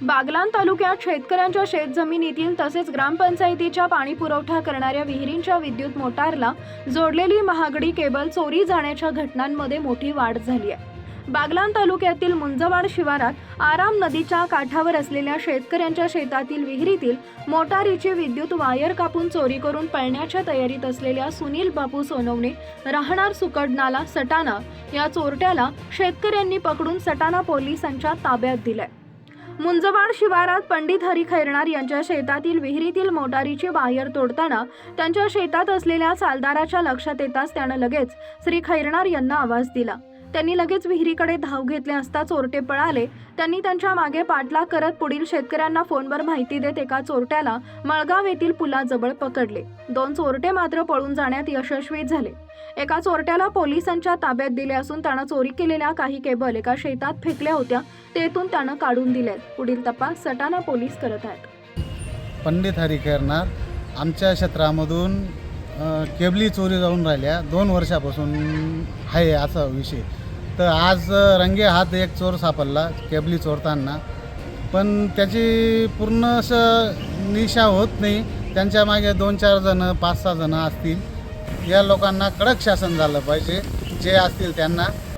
बागलाण तालुक्यात शेतकऱ्यांच्या शेतजमिनीतील तसेच ग्रामपंचायतीच्या पाणी पुरवठा करणाऱ्या विहिरींच्या विद्युत मोटारला जोडलेली महागडी केबल चोरी जाण्याच्या घटनांमध्ये मोठी वाढ झाली आहे। बागलाण तालुक्यातील मुंजवाड शिवारात आराम नदीच्या काठावर असलेल्या शेतकऱ्यांच्या शेतातील विहिरीतील मोटारीची विद्युत वायर कापून चोरी करून पळण्याच्या तयारीत असलेल्या सुनील बापू सोनवणे राहणार सुकडनाला सटाणा या चोरट्याला शेतकऱ्यांनी पकडून सटाणा पोलिसांच्या ताब्यात दिले। मुंजवाड शिवारात पंडित हरी खैरनार यांच्या शेतातील विहिरीतील मोटारीची वायर तोडताना त्यांच्या शेतात असलेल्या सालदाराच्या लक्षात येताच त्यानं लगेच श्री खैरनार यांना आवाज दिला। त्यांनी लगेच विहिरीकडे धाव घेतले असता चोरटे पळाले। त्यांनी त्यांच्या मागे पाठलाग करत पुढील शेतकऱ्यांना फोनवर माहिती देत एका चोरट्याला मळगाव येथील पुलाजवळ पकडले। 2 चोरटे मात्र पळून जाण्यात यशस्वी झाले। एका चोरट्याला पोलिसांच्या ताब्यात दिले असून त्यानं चोरी केलेल्या काही केबल एका शेतात फेकल्या होत्या, तेथून त्यानं काढून दिल्यात। पुढील तपास सटाणा पोलीस करत आहेत। पंडित हरी खैरनार आमच्या क्षेत्रामधून केबली चोरी जाऊन राहिल्या 2 वर्षापासून आहे असा विषय। तर आज रंगे हात एक चोर सापडला केबली चोरताना, पण त्याची पूर्ण असं निशा होत नाही। त्यांच्या मागे 2-4 जण 5-6 जण असतील। या लोकांना कडक शासन झालं पाहिजे, जे असतील त्यांना